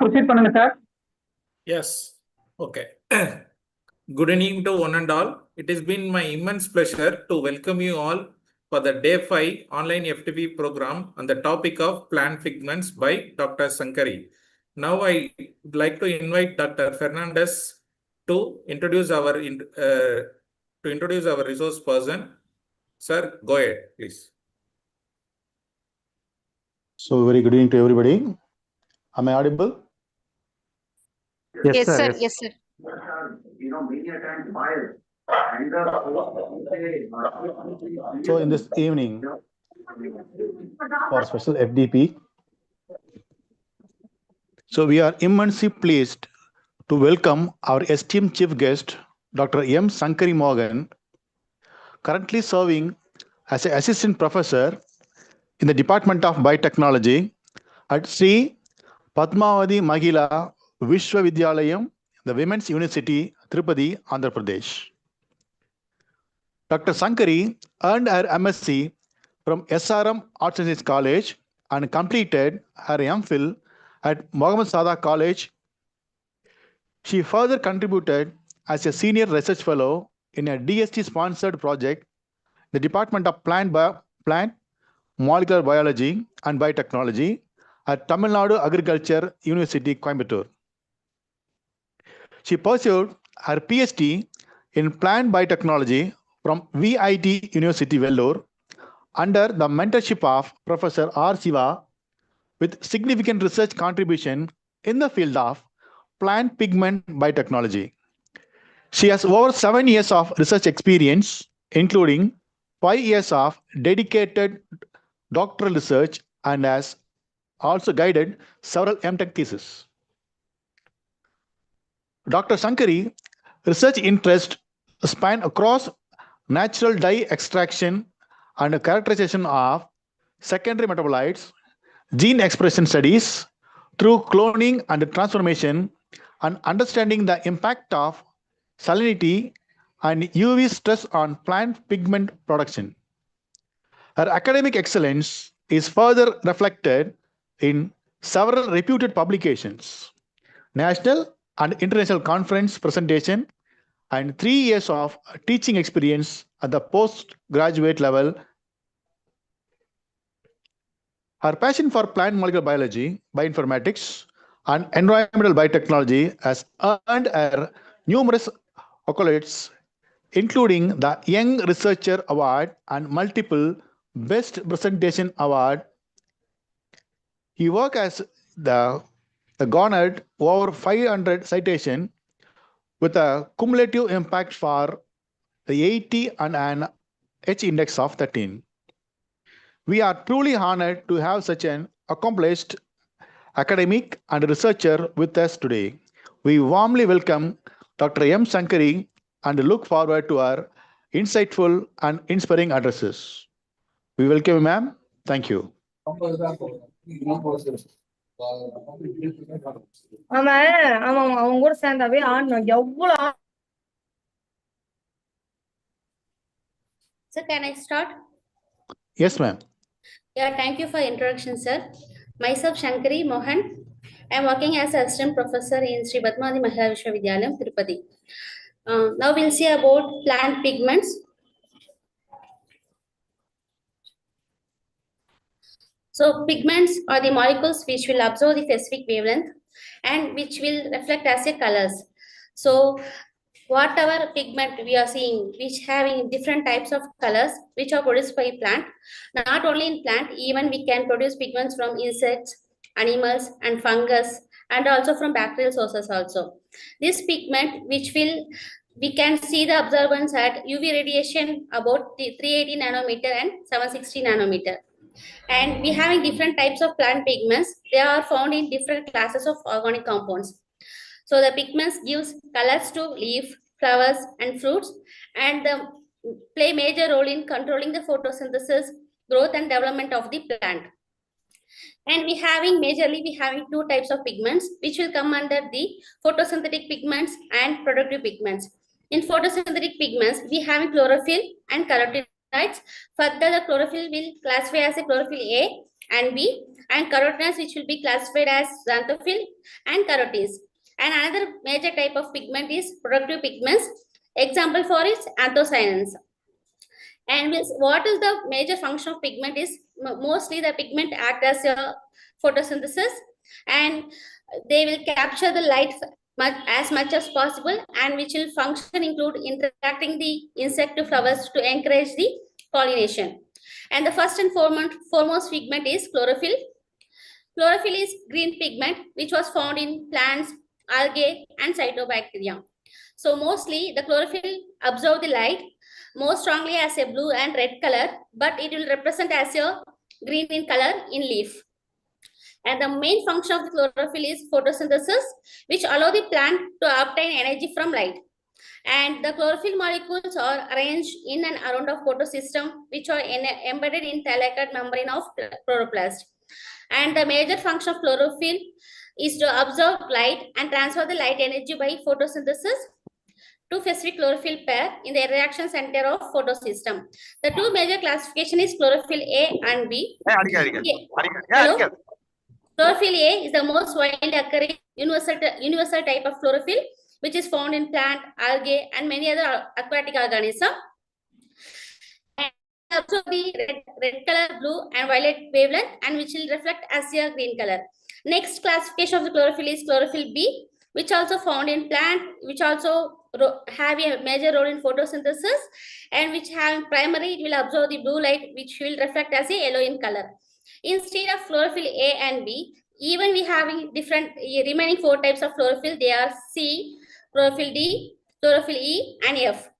proceed பண்ணுங்க sir. Yes. Okay. Good evening to one and all. It has been my immense pleasure to welcome you all for the Day 5 online FTP program on the topic of plant pigments by Dr. Sankari. Now I would like to invite Dr. Fernandez to introduce our resource person. Sir, go ahead, please. So very good evening to everybody. Am I audible? Yes, sir. Yes, sir. So in this evening, for special FDP, so we are immensely pleased to welcome our esteemed chief guest, Dr. M. Sankari Morgan, currently serving as an assistant professor in the Department of Biotechnology at Sri Padmavati Mahila Vishwavidyalayam, the Women's University, Tirupati, Andhra Pradesh. Dr. Sankari earned her MSc from SRM Arts and Science College and completed her MPhil at Mohammed Sada College. She further contributed as a senior research fellow in a DST-sponsored project, the Department of Plant Molecular Biology and Biotechnology at Tamil Nadu Agriculture University, Coimbatore. She pursued her PhD in plant biotechnology from VIT University, Vellore, under the mentorship of Professor R. Siva, with significant research contribution in the field of plant pigment biotechnology. She has over 7 years of research experience, including 5 years of dedicated doctoral research, and has also guided several MTech theses. Dr. Sankari research interests span across natural dye extraction and characterization of secondary metabolites, gene expression studies through cloning and transformation, and understanding the impact of salinity and UV stress on plant pigment production. Her academic excellence is further reflected in several reputed publications, national and international conference presentation, and 3 years of teaching experience at the postgraduate level. Her passion for plant molecular biology, bioinformatics, and environmental biotechnology has earned her numerous accolades, including the Young Researcher Award and multiple Best Presentation Award. He worked as the garnered over 500 citation with a cumulative impact for the 80 and an H index of 13. We are truly honored to have such an accomplished academic and researcher with us today. We warmly welcome Dr. M. Sankari and look forward to our insightful and inspiring addresses. We welcome you, ma'am. Thank you. அவங்க கூட சேர்ந்தாவே ஆடணும் எவ்வளவு. Sir, can I start? Yes, ma'am. Yeah, thank you for introduction, sir. Myself, Shankari Mohan. I am working as assistant professor in Sri Padmavati Mahila Vishwavidyalayam, Tirupati. Now we'll see about plant pigments. So pigments are the molecules which will absorb the specific wavelength and which will reflect as a colors. So whatever pigment we are seeing, which having different types of colors, which are produced by plant. Not only in plant, even we can produce pigments from insects, animals, and fungus, and also from bacterial sources also. This pigment, which we can see the absorbance at UV radiation about 380 nanometer and 760 nanometer. And we having different types of plant pigments. They are found in different classes of organic compounds. So the pigments gives colors to leaf, flowers, and fruits, and play major role in controlling the photosynthesis, growth, and development of the plant. And majorly we having two types of pigments, which will come under the photosynthetic pigments and productive pigments. In photosynthetic pigments, we have chlorophyll and carotenoids. Further, the chlorophyll will classify as a chlorophyll A, and B, and carotenoids which will be classified as xanthophyll and carotenes. And another major type of pigment is productive pigments. Example for it, anthocyanins. And what is the major function of pigment is mostly the pigment act as a photosynthesis, and they will capture the light as much as possible, and which will function include interacting the insect flowers to encourage the pollination. And the first and foremost pigment is chlorophyll. Chlorophyll is green pigment which was found in plants, algae, and cyanobacteria. So mostly the chlorophyll absorb the light more strongly as a blue and red color, but it will represent as a green in color in leaf. And the main function of the chlorophyll is photosynthesis, which allow the plant to obtain energy from light. And the chlorophyll molecules are arranged in and around of photosystem, which are embedded in thallic membrane of chloroplast. And the major function of chlorophyll is to absorb light and transfer the light energy by photosynthesis to specific chlorophyll pair in the reaction center of photosystem. The two major classification is chlorophyll A and B. Hello? Chlorophyll A is the most widely occurring universal type of chlorophyll, which is found in plant, algae, and many other aquatic organisms. And also the red color, blue, and violet wavelength, and which will reflect as a green color. Next classification of the chlorophyll is chlorophyll B, which also found in plant, which also have a major role in photosynthesis, and which have primary, it will absorb the blue light, which will reflect as a yellow in color. Instead of chlorophyll A and B, even we having different remaining 4 types of chlorophyll. They are C, chlorophyll D, chlorophyll E, and F.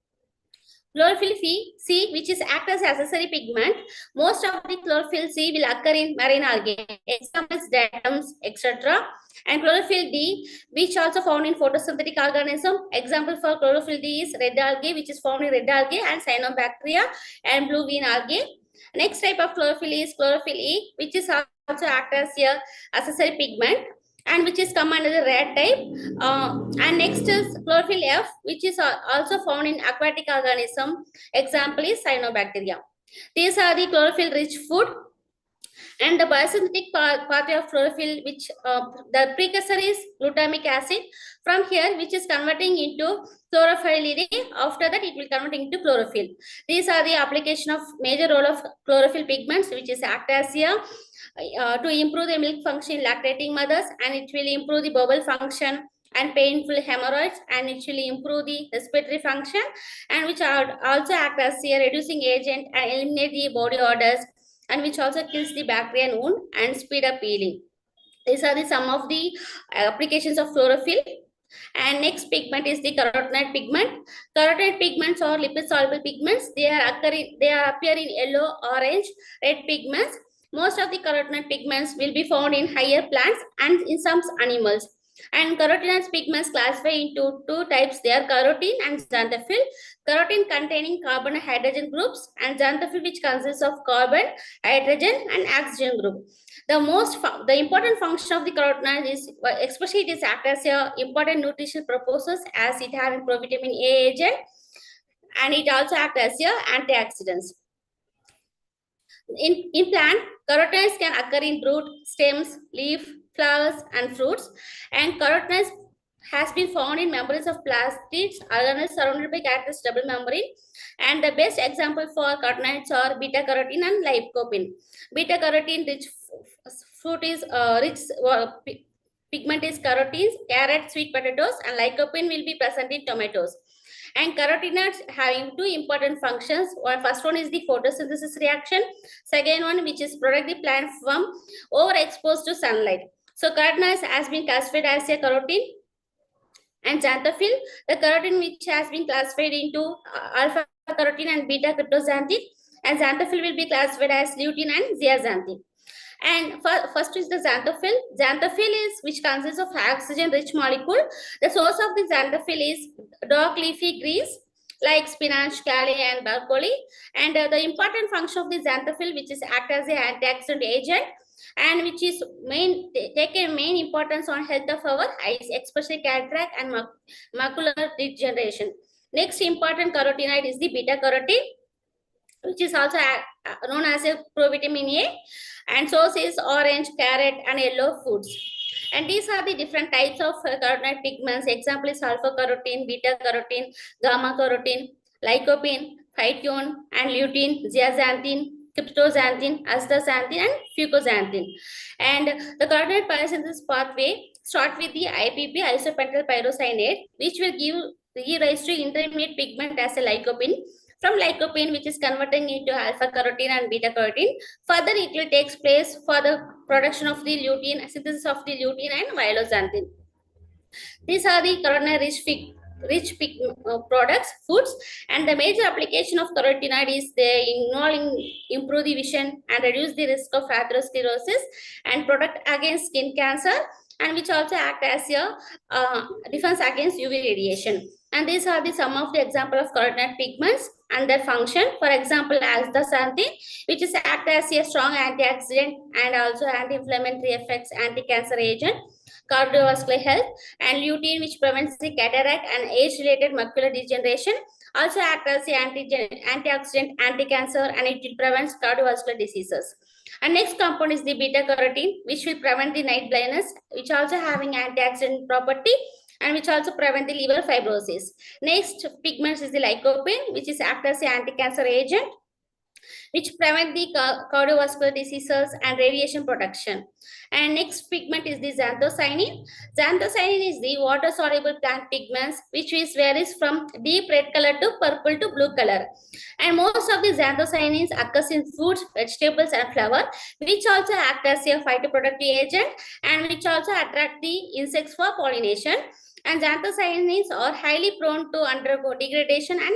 Chlorophyll C, which is act as accessory pigment. Most of the chlorophyll C will occur in marine algae, examples datums, etc. And chlorophyll D, which also found in photosynthetic organism. Example for chlorophyll D is red algae, which is found in red algae and cyanobacteria and blue vein algae. Next type of chlorophyll is chlorophyll E, which is also act as a accessory pigment, and which is come under the red type. And next is chlorophyll F, which is also found in aquatic organism. Example is cyanobacteria. These are the chlorophyll rich food. And the biosynthetic pathway of chlorophyll, which the precursor is glutamic acid. From here, which is converting into chlorophyll. After that, it will convert into chlorophyll. These are the application of major role of chlorophyll pigments, which is act as a to improve the milk function in lactating mothers, and it will improve the bowel function and painful hemorrhoids, and it will improve the respiratory function, and which are also act as a reducing agent and eliminate the body odors, and which also kills the bacteria and wound and speed up healing. These are some of the applications of chlorophyll. And next pigment is the carotenoid pigment. Carotenoid pigments are lipid soluble pigments. They appear in yellow, orange, red pigments. Most of the carotenoid pigments will be found in higher plants and in some animals. And carotenoid pigments classify into 2 types. They are carotene and xanthophyll. Carotene containing carbon and hydrogen groups, and xanthophyll, which consists of carbon, hydrogen, and oxygen group. The important function of the carotenoid is, especially it is act as a important nutritional purposes, as it having provitamin A agent, and it also act as a antioxidants. In plant, carotenoids can occur in root, stems, leaf, flowers, and fruits. And carotenoids has been found in membranes of plastids, organelles surrounded by characteristic double membrane. And the best example for carotenoids are beta carotene and lycopene. Beta carotene rich fruit is pigment is carotenes, carrot, sweet potatoes, and lycopene will be present in tomatoes. And carotenoids having 2 important functions. First one is the photosynthesis reaction. Second one, which is protect the plant from overexposed to sunlight. So carotenoids has been classified as a carotene and xanthophyll. The carotene which has been classified into alpha carotene and beta cryptoxanthin, and xanthophyll will be classified as lutein and zeaxanthin. And first is the xanthophyll. Xanthophyll is which consists of oxygen-rich molecule. The source of the xanthophyll is dark leafy greens like spinach, kale, and broccoli. And the important function of the xanthophyll, which is act as an antioxidant agent, and which is take a main importance on health of our eyes, especially cataract and macular degeneration. Next important carotenoid is the beta carotene, which is also known as a provitamin A, and source is orange, carrot, and yellow foods. And these are the different types of carotenoid pigments. Example is alpha carotene, beta carotene, gamma carotene, lycopene, phytone, and lutein, zeaxanthin, cryptoxanthin, astaxanthin, and fucoxanthin. And the carotenoid biosynthesis pathway start with the IPP, isopentyl pyrocyanate, which will give rise to intermediate pigment as a lycopene. From lycopene, which is converting into alpha carotene and beta carotene, further it will take place for the production of the lutein, synthesis of the lutein and vioxanthin. These are the carotenoid rich products, foods, and the major application of carotenoid is they improve the vision and reduce the risk of atherosclerosis and protect against skin cancer, and which also act as a defense against UV radiation. And these are the some of the example of carotenoid pigments and their function. For example, astaxanthin, which is act as a strong antioxidant and also anti-inflammatory effects, anti-cancer agent, cardiovascular health, and lutein, which prevents the cataract and age-related macular degeneration, also act as the antioxidant, anti-cancer, and it prevents cardiovascular diseases. And next compound is the beta carotene, which will prevent the night blindness, which also having antioxidant property, and which also prevent the liver fibrosis. Next pigment is the lycopene, which is act as an anti-cancer agent, which prevent the cardiovascular diseases and radiation protection. And next pigment is the xanthocyanin. Xanthocyanin is the water-soluble plant pigments, which varies from deep red color to purple to blue color. And most of the xanthocyanins occurs in fruits, vegetables, and flower, which also act as a phytoprotective agent and which also attract the insects for pollination. And xanthocyanins are highly prone to undergo degradation and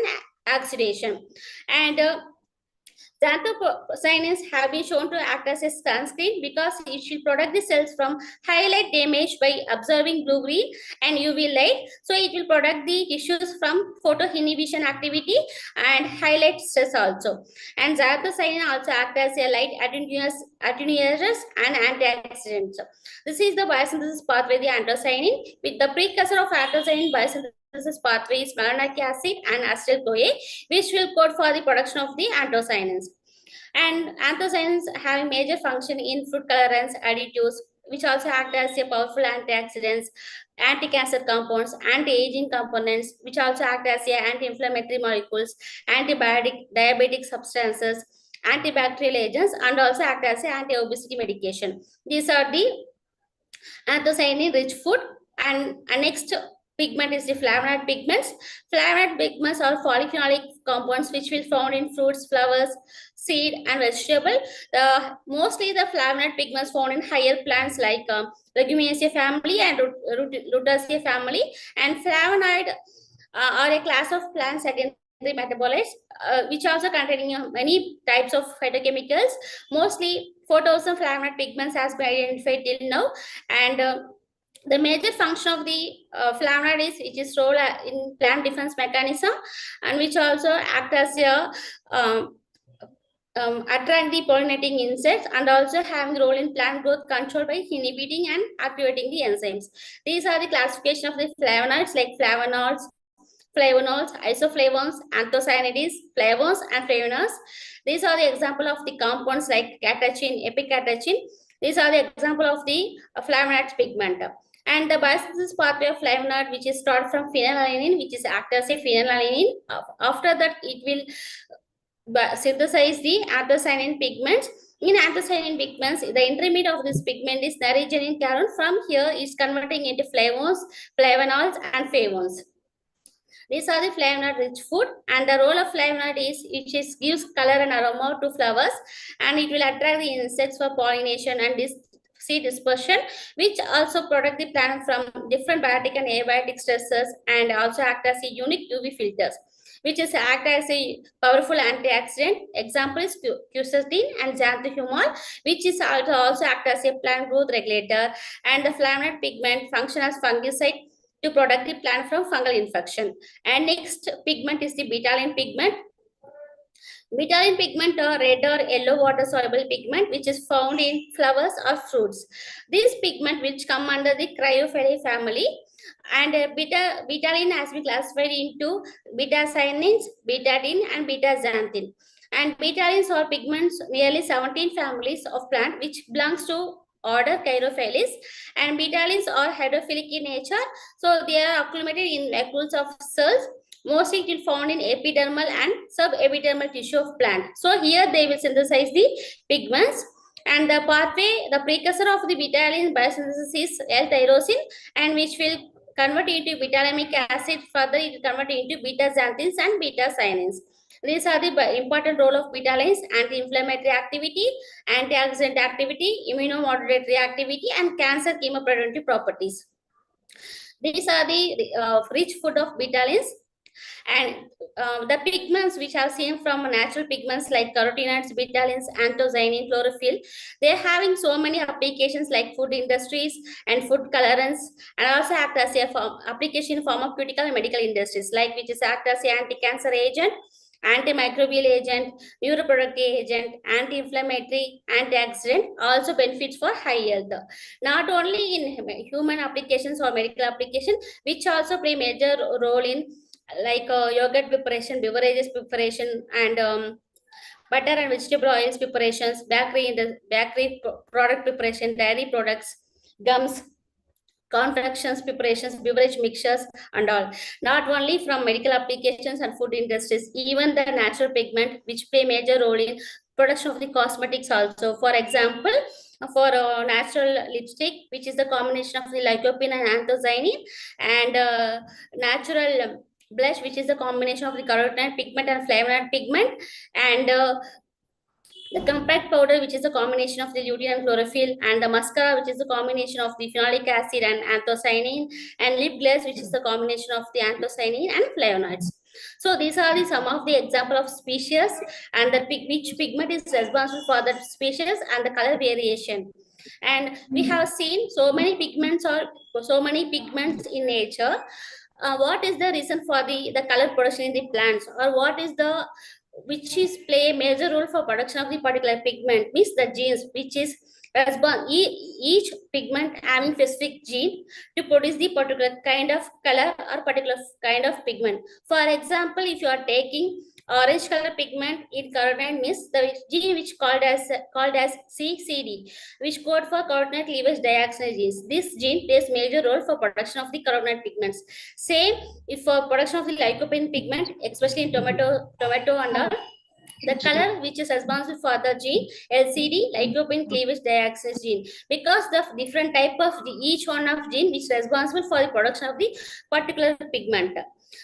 oxidation. And xanthocyanins have been shown to act as a sunscreen because it will protect the cells from highlight damage by absorbing blue-green and UV light. So it will protect the tissues from photoinhibition activity and highlight stress also. And xanthocyanin also act as a light attenuators and antioxidants. This is the biosynthesis pathway, the anthocyanin. With the precursor of anthocyanin biosynthesis pathway is malonic acid and acetyl-CoA, which will code for the production of the anthocyanins. And anthocyanins have a major function in food colorants, additives, which also act as a powerful antioxidants, anti-cancer compounds, anti-aging components, which also act as anti-inflammatory molecules, antibiotic, diabetic substances, antibacterial agents, and also act as anti-obesity medication. These are the anthocyanin-rich food. And next pigment is the flavonoid pigments. Flavonoid pigments are polyphenolic compounds which will found in fruits, flowers, seed, and vegetable. Mostly the flavonoid pigments found in higher plants like Legumiaceae family and Rutaceae family. And flavonoid are a class of plant secondary metabolites which also containing many types of phytochemicals. Mostly 4,000 flavonoid pigments has been identified till now. And the major function of the flavonoid is which is role in plant defense mechanism, and which also act as a attract the pollinating insects, and also having role in plant growth control by inhibiting and activating the enzymes. These are the classification of the flavonoids like flavonols, isoflavones, anthocyanidins, flavones, and flavonols. These are the example of the compounds like catechin, epicatechin. These are the example of the flavonoid pigment. And the biosynthesis pathway of flavonoid, which is start from phenylalanine, which is act as a phenylalanine. After that, it will synthesize the anthocyanin pigments. In anthocyanin pigments, the intermediate of this pigment is naringenin carone. From here, it's converting into flavones, flavonols, and flavones. These are the flavonoid-rich food, and the role of flavonoid is it gives color and aroma to flowers, and it will attract the insects for pollination and seed dispersion, which also protect the plant from different biotic and abiotic stresses, and also act as a unique UV filters, which is act as a powerful antioxidant. Example is quercetin and xanthocyanol, which is also act as a plant growth regulator, and the flavonoid pigment function as fungicide to protect the plant from fungal infection. And next pigment is the betalain pigment. Betalain pigment are red or yellow water soluble pigment which is found in flowers or fruits. These pigment which come under the Cryophyllae family, and betalain has been classified into beta-cyanins, betadine, and beta-xanthin. And beta-alanines are pigments, nearly 17 families of plant which belongs to order Chirophyllus, and beta-alanines are hydrophilic in nature, so they are accumulated in vacuoles of cells. Mostly it will found in epidermal and subepidermal tissue of plant. So here they will synthesize the pigments, and the pathway, the precursor of the beta-alanine biosynthesis is L-tyrosine, and which will convert into beta-lamic acid. Further, it will convert into beta-xanthines and beta-cyanins. These are the important role of beta-alanines: anti-inflammatory activity, antioxidant activity, immunomodulatory activity, and cancer chemopreventive properties. These are the rich food of beta-alanines. And the pigments which are seen from natural pigments like carotenoids, beta-alanines, anthocyanin, chlorophyll, they're having so many applications like food industries and food colorants, and also act as a application in pharmaceutical and medical industries, like which is act as an anti-cancer agent, antimicrobial agent, neuroproductive agent, anti-inflammatory, antioxidant, also benefits for high health. Not only in human applications or medical application, which also play major role in like yogurt preparation, beverages preparation, and butter and vegetable oils preparations, bakery product preparation, dairy products, gums, confections preparations, beverage mixtures, and all. Not only from medical applications and food industries, even the natural pigment which play major role in production of the cosmetics also. For example, for natural lipstick, which is the combination of the lycopene and anthocyanin, and natural blush, which is the combination of the carotenoid pigment and flavonoid pigment, and the compact powder, which is a combination of the lutein and chlorophyll, and the mascara, which is a combination of the phenolic acid and anthocyanin, and lip gloss, which is the combination of the anthocyanin and flavonoids. So these are some of the example of species, and which pigment is responsible for that species and the color variation. And we have seen so many pigments in nature. What is the reason for the color production in the plants, or what is the which is play a major role for production of the particular pigment? Means the genes which is each pigment having specific gene to produce the particular kind of color or particular kind of pigment. For example, if you are taking orange color pigment in carotenoid, means the gene which called as CCD, which code for carotenoid cleavage dioxide genes. This gene plays major role for production of the carotenoid pigments. Same if for production of the lycopene pigment, especially in tomato and all, the color which is responsible for the gene LCD, lycopene cleavage dioxide gene, because the different type of each one of gene which is responsible for the production of the particular pigment.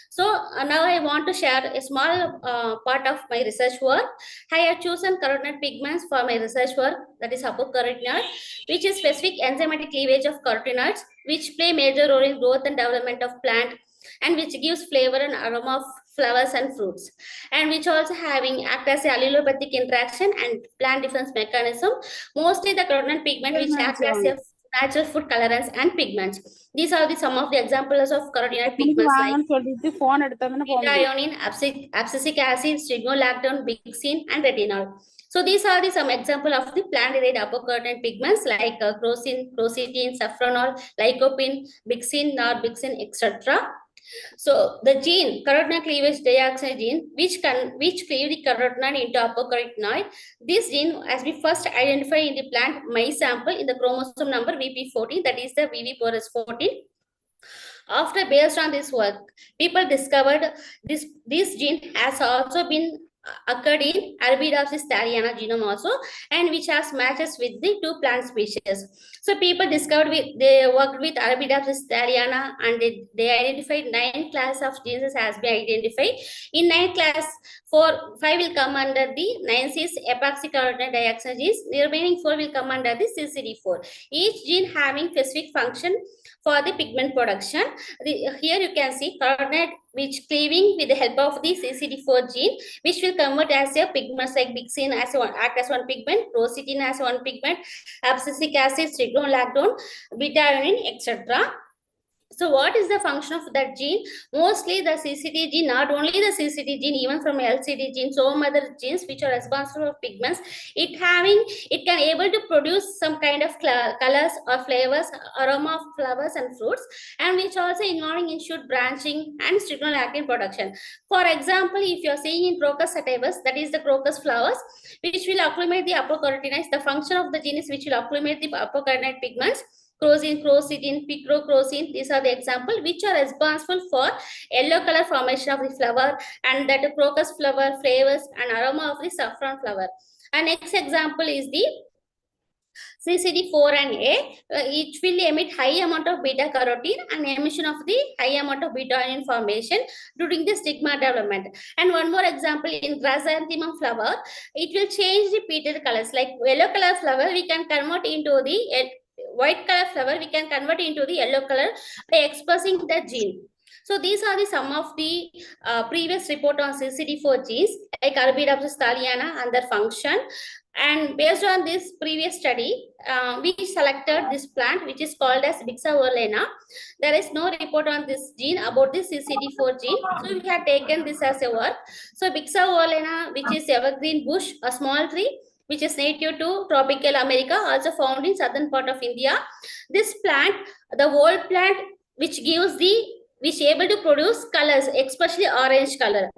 So now I want to share a small part of my research work. I have chosen carotenoid pigments for my research work, that is apocarotenoid, which is specific enzymatic cleavage of carotenoids, which play major role in growth and development of plant, and which gives flavor and aroma of flowers and fruits, and which also having act as a allelopathic interaction and plant defense mechanism. Mostly the carotenoid pigment which act as a natural food colorants and pigments. These are some of the examples of carotenoid pigments like beta-alanine, abscisic acid, sphingolactone, bixine, and retinol. So these are some example of the plant-derived apocarotenoid pigments like crocin, crocetine, saffronol, lycopene, bixine, norbixine, etc. So the gene carotenoid cleavage dioxide gene, which cleave the carotenoid into apocarotenoid. This gene has been first identified in the plant mice sample in the chromosome number VP14, that is the VV14. After, based on this work, people discovered this gene has also been occurred in Arabidopsis thaliana genome also, and which has matches with the two plant species. So people discovered they worked with Arabidopsis thaliana, and they identified 9 classes of genes has been identified. In 9 class, 5 will come under the 9-cis epoxycarotenoid dioxide genes. The remaining 4 will come under the CCD4. Each gene having specific function for the pigment production. Here you can see carotenoid which cleaving with the help of the CCD4 gene, which will convert as a pigments like bixine as act as one pigment, crocetine as one pigment, abscisic acid, sphingolactone, beta-alanine, etc. So what is the function of that gene? Mostly the CCD gene, not only the CCD gene, even from LCD gene, so other genes which are responsible for pigments, it can able to produce some kind of colors or flavors, aroma of flowers and fruits, and which also involving in shoot branching and stigmalactin production. For example, if you are seeing in Crocus sativus, that is the crocus flowers, which will acclimate the apocarotenoids. The function of the gene is which will acclimate the apocarotenoid pigments. Crocin, crocin, picrocrocin, these are the example which are responsible for yellow color formation of the flower, and that crocus flower flavors and aroma of the saffron flower. And next example is the CCD4 and A. It will emit high amount of beta carotene and emission of the high amount of beta ion formation during the stigma development. And one more example, in chrysanthemum flower, it will change the petal colors. Like yellow color flower, we can convert into the white color flower, we can convert into the yellow color by expressing the gene. So these are the some of the previous report on CCD4 genes like Arabidopsis thaliana and their function. And based on this previous study, we selected this plant which is called as Bixavolena. There is no report on this gene about this CCD4 gene, so we have taken this as a work. So Bixavolena, which is evergreen bush, a small tree which is native to tropical America, also found in southern part of India. This plant, the whole plant which able to produce colors, especially orange color.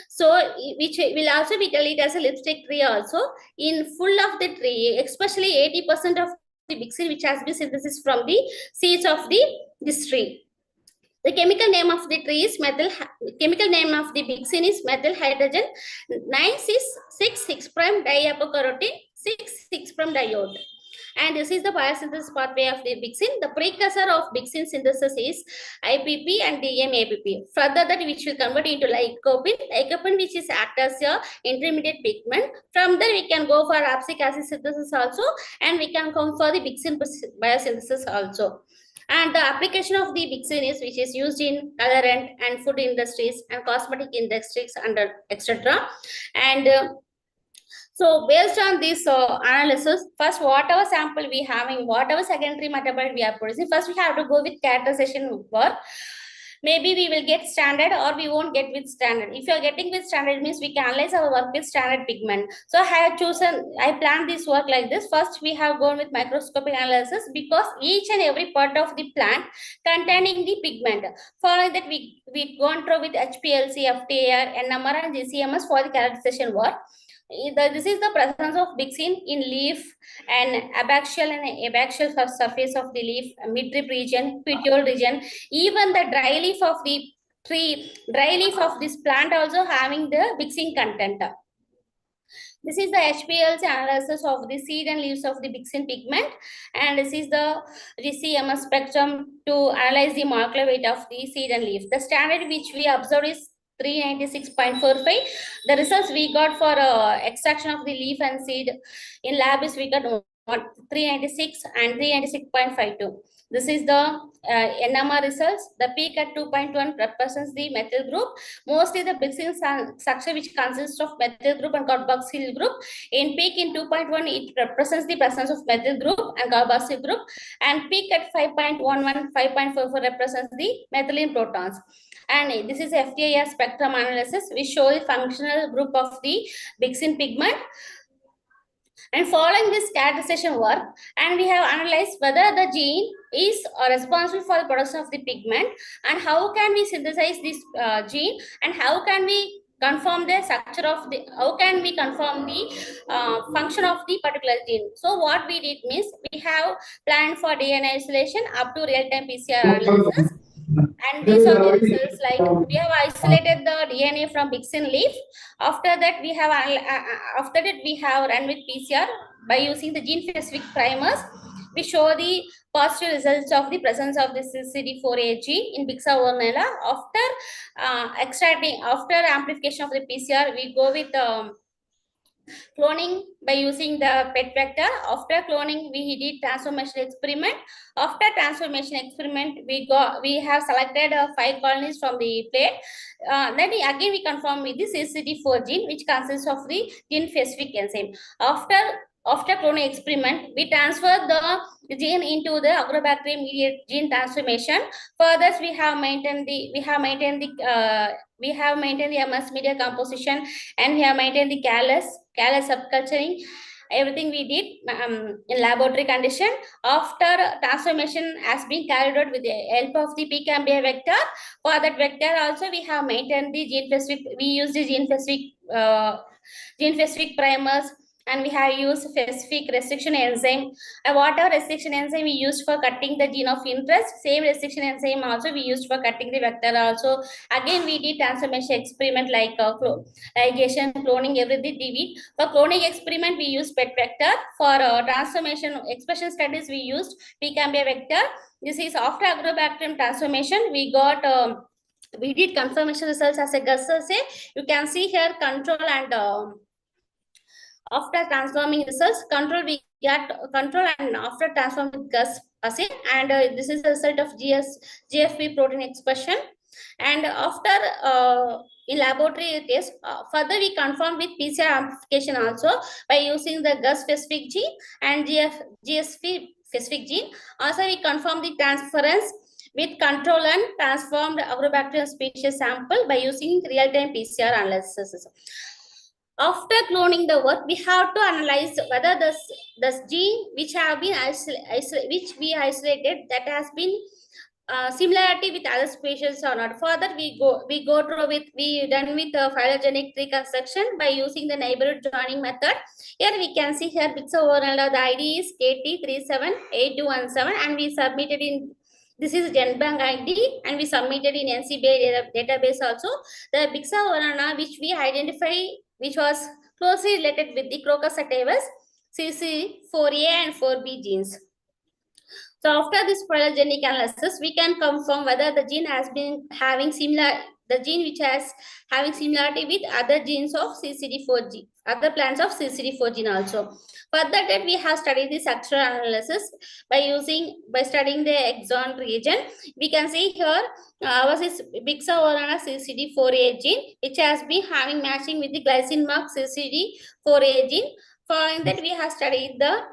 So which will also be tell it as a lipstick tree also. In full of the tree, especially 80% of the bixin which has been synthesis from the seeds of this tree. The chemical name of the tree is chemical name of the bixin is methyl hydrogen 9,6,6 prime diapocarotene 6,6 prime diode. And this is the biosynthesis pathway of the bixin. The precursor of bixin synthesis is IPP and DMAPP. Further that which will convert into lycopene which is act as a intermediate pigment. From there we can go for abscisic acid synthesis also, and we can come for the bixin biosynthesis also. And the application of the bixin is which is used in colorant and food industries and cosmetic industries and etc. And so based on this analysis, first whatever sample we having, whatever secondary metabolite we are producing, first we have to go with characterization work. Maybe we will get standard or we won't get with standard. If you are getting with standard, means we can analyze our work with standard pigment. So I planned this work like this. First, we have gone with microscopic analysis because each and every part of the plant containing the pigment. Following that, we gone through with HPLC, FTIR, NMR, and GCMS for the characterization work. This is the presence of bixin in leaf and abaxial surface of the leaf, midrib region, petiole region, even the dry leaf of the tree, dry leaf of this plant also having the bixin content. This is the HPLC analysis of the seed and leaves of the bixin pigment, and this is the GCMS spectrum to analyze the molecular weight of the seed and leaf. The standard which we observed is 396.45. The results we got for extraction of the leaf and seed in lab is we got 396 and 396.52. This is the NMR results. The peak at 2.1 represents the methyl group. Mostly the bixin structure which consists of methyl group and carboxyl group. In peak in 2.1, it represents the presence of methyl group and carboxyl group. And peak at 5.11, 5.44 represents the methylene protons. And this is FTIR spectrum analysis. We show the functional group of the bixin pigment. And following this characterization work, and we have analyzed whether the gene is responsible for the production of the pigment, and how can we synthesize this gene, and how can we confirm the structure of the, how can we confirm the function of the particular gene. So what we did means we have planned for DNA isolation up to real-time PCR analysis. And these are the results. Like we have isolated the DNA from bixin leaf. After that, we have run with PCR by using the gene-specific primers. We show the positive results of the presence of the CCD4A gene in Bixavolena. After amplification of the PCR, we go with cloning by using the PET vector. After cloning, we did transformation experiment. After transformation experiment, we have selected 5 colonies from the plate. Then we confirm with the CCD4 gene, which consists of the gene-specific enzyme. After after cloning experiment, we transfer the gene into the agrobacterium mediated gene transformation. Further, we have maintained the MS media composition, and we have maintained the callus subculturing. Everything we did in laboratory condition. After transformation has been carried out with the help of the pCAM-BA vector. For that vector also, we have maintained the gene specific. We use the gene specific primers, and we have used specific restriction enzyme. Whatever restriction enzyme we used for cutting the gene of interest, same restriction enzyme also we used for cutting the vector also. Again, we did transformation experiment like ligation, cloning, everything we did. For cloning experiment, we used PET vector. For transformation expression studies, we used pCAM-BA vector. This is after agrobacterium transformation. We did confirmation results as a GUS assay. You can see here control and after transforming results, control we get control, and after transforming GUS assay, and this is the result of GFP protein expression. And after in laboratory test, further we confirm with PCR amplification also by using the GUS specific gene and GSP specific gene. Also, we confirm the transference with control and transformed agrobacterium species sample by using real-time PCR analysis. After cloning the work, we have to analyze whether the gene which have been which we isolated, that has been similarity with other species or not. Further, we go through with done with phylogenetic reconstruction by using the neighborhood joining method. Here we can see here Bixa overall, the ID is KT378217, and we submitted in. This is GenBank ID, and we submitted in NCBI database also. The Bixa orana, which we identify, which was closely related with the Crocus sativus, CC4A and 4B genes. So after this phylogenetic analysis, we can confirm whether the gene has been having which has having similarity with other genes of CCD4 gene, other plants of CCD4 gene also. Further that we have studied the structural analysis by studying the exon region. We can see here ours is Bixa orana CCD4A gene, which has been having matching with the glycine mark CCD4A gene. Following that, we have studied the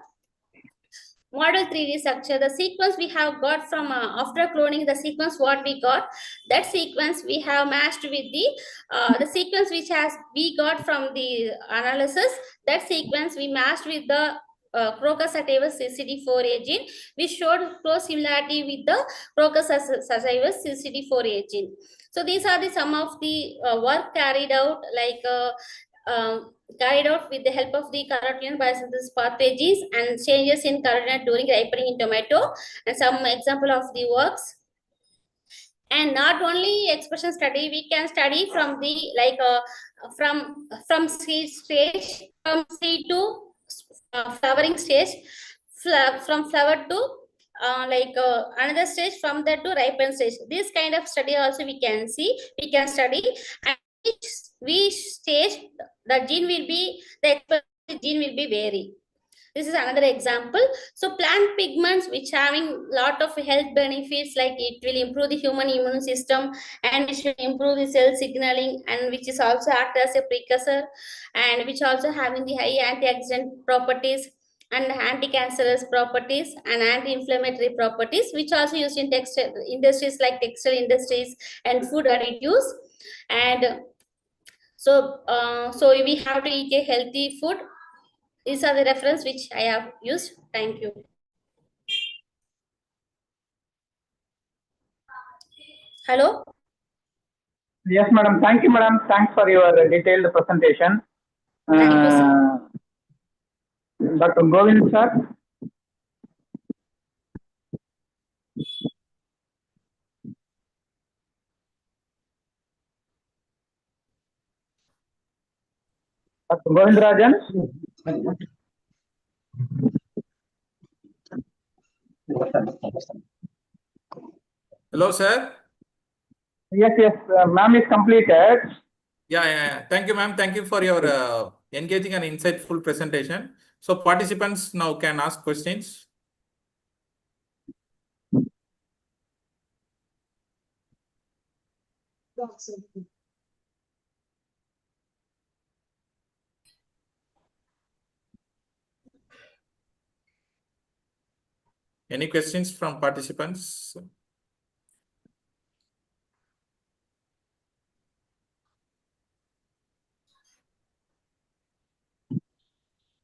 model 3D structure. The sequence we have got from after cloning, the sequence what we got, that sequence we have matched with the sequence which we got from the analysis. That sequence we matched with the Crocus sativus CCD4A gene, which showed close similarity with the Crocus sativus CCD4A gene. So these are the some of the work carried out, like carried out with the help of the carotenoid biosynthesis pathway genes and changes in carotenoid during ripening in tomato, and some example of the works. And not only expression study, we can study from the from seed stage, from seed to flowering stage, from flower to another stage, from that to ripen stage. This kind of study also we can study, and which stage the gene will be, the gene will be vary. This is another example. So plant pigments which having lot of health benefits, like it will improve the human immune system, and it will improve the cell signaling, and which is also act as a precursor, and which also having the high antioxidant properties and anti-cancerous properties and anti-inflammatory properties, which also used in textile industries like textile industries and food additives. And so we have to eat a healthy food. These are the reference which I have used. Thank you. Hello. Yes, madam. Thank you, madam. Thanks for your detailed presentation. Thank you, sir. Dr. Govind, sir. Dr. Govind Rajan. Hello, sir. Yes, ma'am is completed. Yeah. Thank you, ma'am. Thank you for your engaging and insightful presentation. So participants now can ask questions. Any questions from participants?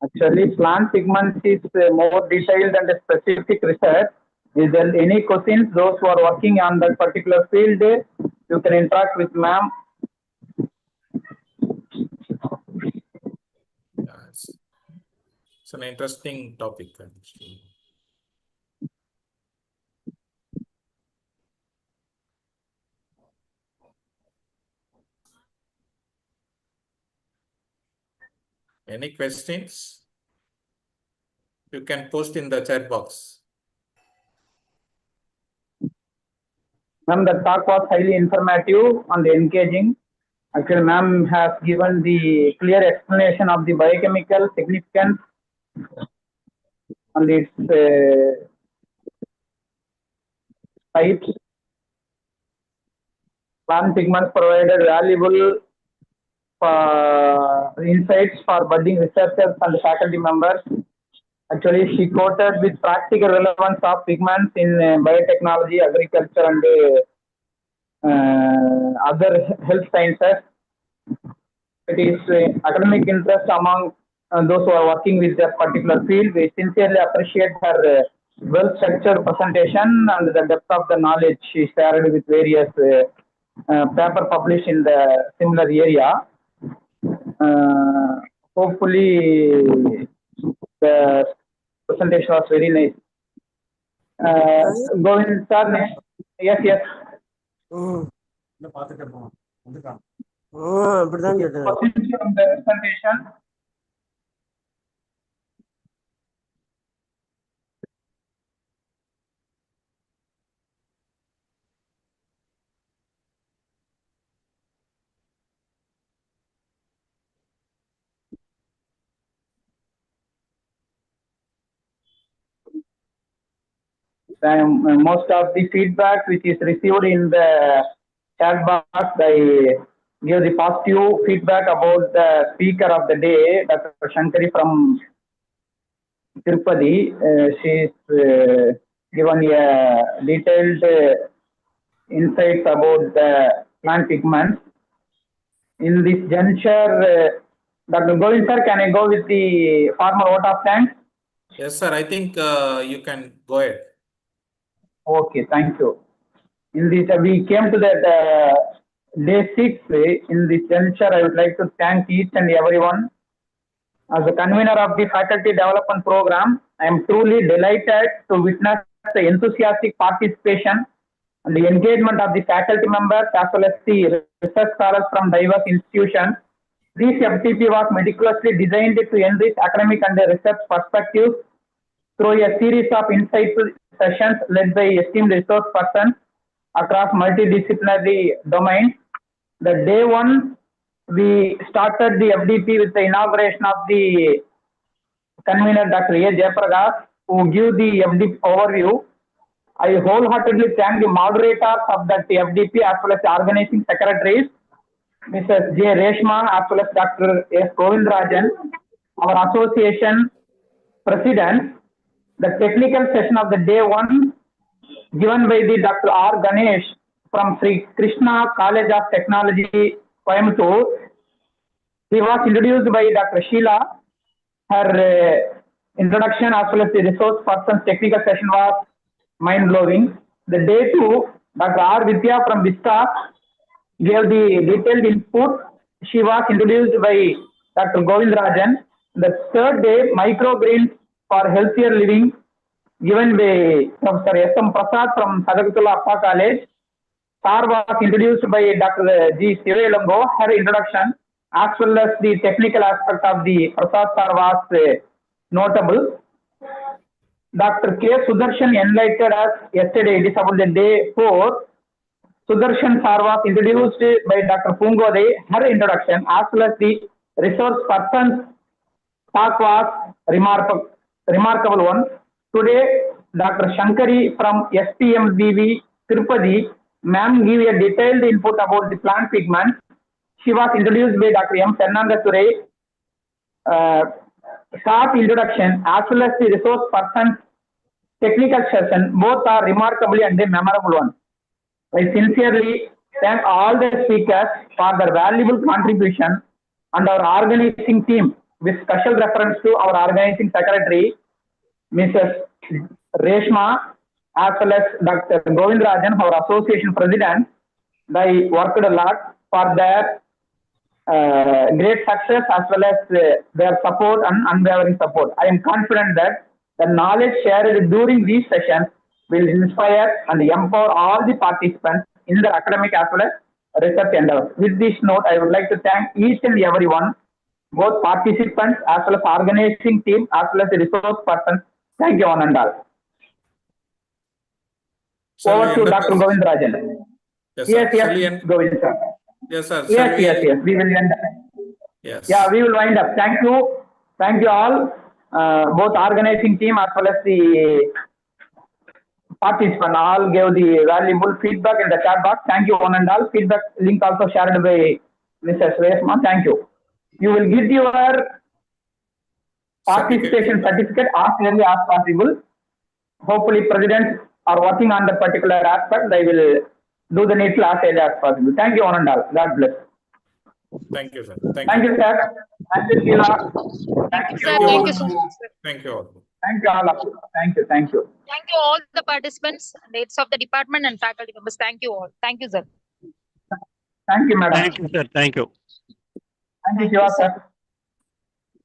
Actually, plant pigments is more detailed and specific research. Is there any questions? Those who are working on that particular field, you can interact with ma'am. Yeah, it's an interesting topic. Actually. Any questions? You can post in the chat box. Ma'am, the talk was highly informative and engaging. Actually, ma'am has given the clear explanation of the biochemical significance and its types. Plant pigments provided valuable insights for budding researchers and faculty members. Actually, she quoted with practical relevance of pigments in biotechnology, agriculture, and other health sciences. It is academic interest among those who are working with that particular field. We sincerely appreciate her well-structured presentation and the depth of the knowledge she shared with various paper published in the similar area. Hopefully, the presentation was very nice. Govind sir, next. Yes, yes. அப்படிதான் கேட்டேன். Questions from the presentation. Most of the feedback which is received in the chat box, I give the positive feedback about the speaker of the day, Dr. Shankari from Tirupati. She's given a detailed insights about the plant pigments. In this juncture, Dr. Govind sir, can I go with the formal vote of thanks? Yes, sir. I think you can go ahead. Okay, thank you. In this, we came to that day 6. In this juncture, I would like to thank each and everyone. As the convener of the faculty development program, I am truly delighted to witness the enthusiastic participation and the engagement of the faculty members as well as the research scholars from diverse institutions. This FTP was meticulously designed to enrich academic and research perspectives through a series of insightful sessions led by esteemed resource persons across multidisciplinary domains. The day 1, we started the FDP with the inauguration of the convener Dr. A. Jayaprakash, who gave the FDP overview. I wholeheartedly thank the moderators of that FDP as well as the organizing secretaries, Mrs. J. Reshma as well as Dr. S. Govindrajan, our association president. The technical session of the day 1 given by the Dr. R. Ganesh from Sri Krishna College of Technology, Coimbatore. He was introduced by Dr. Sheila. Her introduction as well as the resource person's technical session was mind-blowing. The day 2, Dr. R. Vidya from Vista gave the detailed input. She was introduced by Dr. Govindrajan. The third day, microgreens for healthier living, given by Professor S.M. Prasad from Sadakatula Appa College. SAR was introduced by Dr. G. Sivayalango. Her introduction as well as the technical aspect of the Prasad SAR was notable. Dr. K. Sudarshan enlightened us yesterday. It is about the day 4. Sudarshan SAR was introduced by Dr. Pungode. Her introduction as well as the resource person's talk was remarkable one. Today, Dr. Shankari from SPMBV Tirupati, ma'am gave a detailed input about the plant pigments. She was introduced by Dr. M. Fernandature. Short introduction as well as the resource person's technical session. Both are remarkably and memorable ones. I sincerely thank all the speakers for their valuable contribution and our organizing team, with special reference to our organizing secretary, Mrs. Reshma, as well as Dr. Govindrajan, our association president. They worked a lot for their great success as well as their support and unwavering support. I am confident that the knowledge shared during these sessions will inspire and empower all the participants in their academic as well as research endeavors. With this note, I would like to thank each and everyone, both participants as well as organizing team as well as the resource persons. Thank you, one and all. Shall we Over to end up Dr. this? Govindrajan. Yes, Yes, sir. Shall we yes, end? Govind sir. Yes, sir. Shall Yes, we yes, end? yes. We will end up. Yes. Yeah, we will wind up. Thank you. Thank you all, both organizing team as well as the participants. All gave the valuable feedback in the chat box. Thank you, one and all. Feedback link also shared by Mrs. Reshma. Thank you. You will get your participation certificate as early as possible. Hopefully, presidents are working on the particular aspect. They will do the needful as early as possible. Thank you, one and all. God bless. Thank you, sir. Thank you, sir. Thank you, Sheila. Thank you, Thank sir. you Thank all. you so much, sir. Thank you all. Thank you all of you. Thank you. Thank you. Thank you all the participants, heads of the department and faculty members. Thank you all. Thank you, sir. Thank you, madam. Thank you, sir. Thank you. Thank you, Shiva, sir.